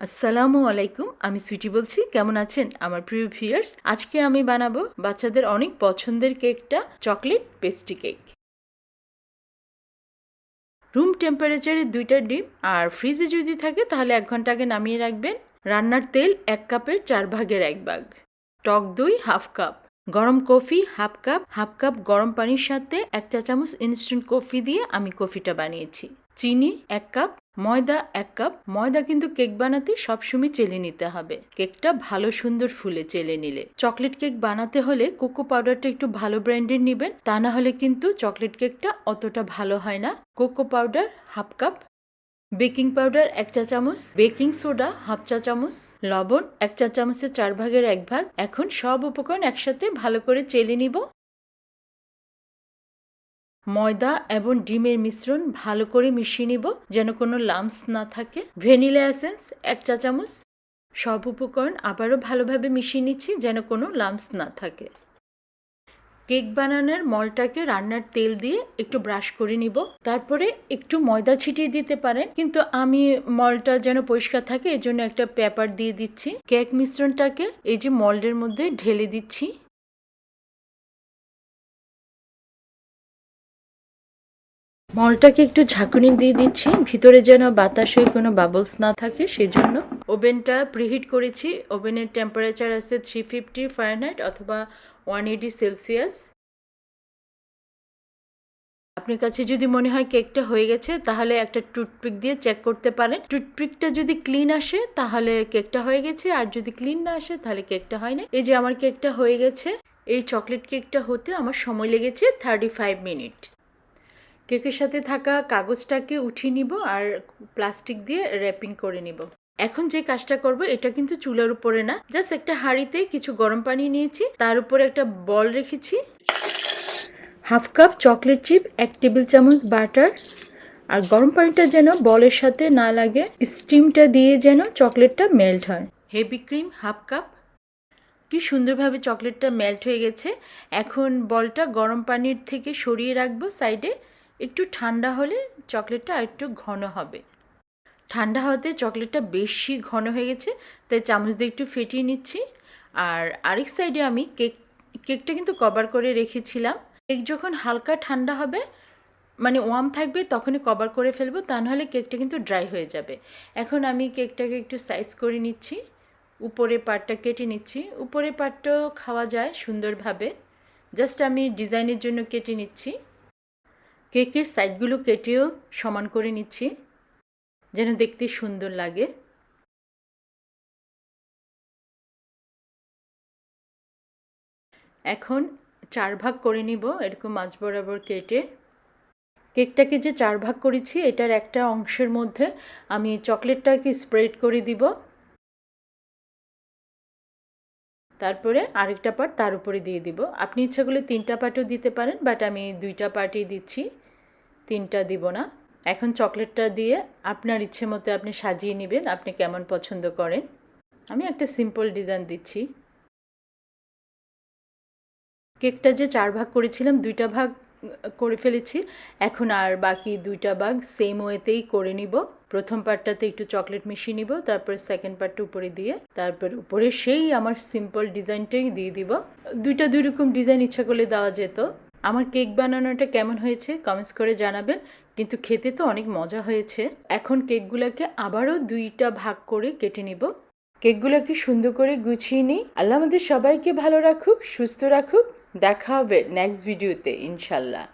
আসসালামু আলাইকুম, আমি সুইটি বলছি। কেমন আছেন আমার প্রিয় ভিউয়ার্স? আজকে আমি বানাবো বাচ্চাদের অনেক পছন্দের কেকটা, চকলেট পেস্ট্রি কেক। রুম টেম্পারেচারে 2টা ডিম, আর ফ্রিজে যদি থাকে তাহলে 1 ঘন্টা আগে নামিয়ে রাখবেন। রান্নার তেল 1 কাপের 4/1 ভাগ, টক দই হাফ কাপ, গরম কফি হাফ কাপ গরম পানির সাথে 1 চা চামচ ইনস্ট্যান্ট কফি দিয়ে আমি কফিটা বানিয়েছি। চিনি 1 কাপ, ময়দা 1 কাপ। ময়দা কিন্তু কেক বানাতে সবসময় চেলে নিতে হবে, কেকটা ভালো সুন্দর ফুলে চেলে নিলে। চকলেট কেক বানাতে হলে কোকো পাউডারটা একটু ভালো ব্র্যান্ডের নেবেন, তা না হলে কিন্তু চকলেট কেকটা অতটা ভালো হয় না। Cocoa powder half cup, baking powder 1 চা চামচ, বেকিং সোডা হাফ চা চামচ, লবণ 1 চা চামচের 4/1 ভাগ। এখন সব উপকরণ একসাথে ভালো করে চেলে নিব। ময়দা এবং ডিমের মিশ্রণ ভালো করে মিশিয়ে নিব যেন কোনো লাম্পস না থাকে। ভ্যানিলা এসেন্স 1 চা চামচ। সব উপকরণ আবারও ভালোভাবে মিশিয়ে নিচ্ছি যেন কোনো লাম্পস না থাকে। কেক বানানোর মলটাকে রান্নার তেল দিয়ে একটু ব্রাশ করে নিব, তারপরে একটু ময়দা ছিটিয়ে দিতে পারেন, কিন্তু আমি মলটা যেন পরিষ্কার থাকে এজন্য একটা পেপার দিয়ে দিচ্ছি। কেক মিশ্রণটাকে এই যে মল্ডের মধ্যে ঢেলে দিচ্ছি। মলটাকে একটু ঝাঁকুনি দিয়ে দিচ্ছি, ভিতরে যেন বাতাস হয়ে কোনো বাবলস না থাকে সেজন্য। ওভেনটা প্রিহিট করেছি, ওভেনের টেম্পারেচার আছে 350 ফারেনহাইট অথবা 180 সেলসিয়াস। আপনার কাছে যদি মনে হয় কেকটা হয়ে গেছে তাহলে একটা টুথপিক দিয়ে চেক করতে পারেন। টুথপিকটা যদি ক্লিন আসে তাহলে কেকটা হয়ে গেছে, আর যদি ক্লিন না আসে তাহলে কেকটা হয় না। এই যে আমার কেকটা হয়ে গেছে। এই চকলেট কেকটা হতে আমার সময় লেগেছে 35 মিনিট। কেকের সাথে থাকা কাগজটাকে উঠিয়ে নিব আর প্লাস্টিক দিয়ে র্যাপিং করে নিব। এখন যে কাজটা করব এটা কিন্তু চুলার উপরে না, জাস্ট একটা হাঁড়িতে কিছু গরম পানি নিয়েছি, তার উপরে একটা বল রেখেছি, half cup chocolate chip, 1 table চামচ বাটার, আর গরম পানিটা যেন বলের সাথে না লাগে, স্টিমটা দিয়ে যেন চকলেটটা মেল্ট হয়। Heavy cream half cup. কি সুন্দরভাবে চকলেটটা মেল্ট হয়ে গেছে। এখন বলটা গরম পানির থেকে সরিয়ে রাখবো সাইডে। একটু ঠান্ডা হলে চকলেটটা আরেকটু ঘন হবে। ঠান্ডা হওয়াতে চকলেটটা বেশি ঘন হয়ে গেছে, তাই চামচ দিয়ে একটু ফেটিয়ে নিচ্ছি। আর আরেক সাইডে আমি কেকটা কিন্তু কভার করে রেখেছিলাম। কেক যখন হালকা ঠান্ডা হবে, মানে ওয়ার্ম থাকবে, তখনই কভার করে ফেলবো, তা নাহলে কেকটা কিন্তু ড্রাই হয়ে যাবে। এখন আমি কেকটাকে একটু সাইজ করে নিচ্ছি, উপরে পার্টটা কেটে নিচ্ছি। উপরে পার্টটাও খাওয়া যায় সুন্দরভাবে, জাস্ট আমি ডিজাইনের জন্য কেটে নিচ্ছি। কেকের সাইডগুলো কেটেও সমান করে নিচ্ছি যেন দেখতে সুন্দর লাগে। এখন 4 ভাগ করে নিব এরকম মাঝ বরাবর কেটে। কেকটাকে যে 4 ভাগ করেছি এটার একটা অংশের মধ্যে আমি চকলেটটাকে স্প্রেড করে দিব, তারপরে আরেকটা পার্ট তার উপরে দিয়ে দিব। আপনি ইচ্ছা করলে 3টা পার্টও দিতে পারেন, বাট আমি 2টা পার্টই দিচ্ছি, 3টা দিব না। এখন চকলেটটা দিয়ে আপনার ইচ্ছে মতো আপনি সাজিয়ে নেবেন, আপনি কেমন পছন্দ করেন। আমি একটা সিম্পল ডিজাইন দিচ্ছি। কেকটা যে 4 ভাগ করেছিলাম 2টা ভাগ করে ফেলেছি। এখন আর বাকি 2টা ভাগ সেম ওয়েতেই করে নিব। প্রথম পার্টটাতে একটু চকলেট মিশিয়ে নিব, তারপর সেকেন্ড পার্টটা উপরে দিয়ে, তারপর উপরে সেই আমার সিম্পল ডিজাইনটাই দিয়ে দিব। দুইটা দুই রকম ডিজাইন ইচ্ছা করলে দেওয়া যেত। আমার কেক বানানোটা কেমন হয়েছে কমেন্টস করে জানাবেন, কিন্তু খেতে তো অনেক মজা হয়েছে। এখন কেকগুলোকে আবারও 2টা ভাগ করে কেটে নিব। কেকগুলোকে সুন্দর করে গুছিয়ে নিই। আল্লাহ আমাদের সবাইকে ভালো রাখুক, সুস্থ রাখুক। দেখা হবে নেক্সট ভিডিওতে ইনশাল্লাহ।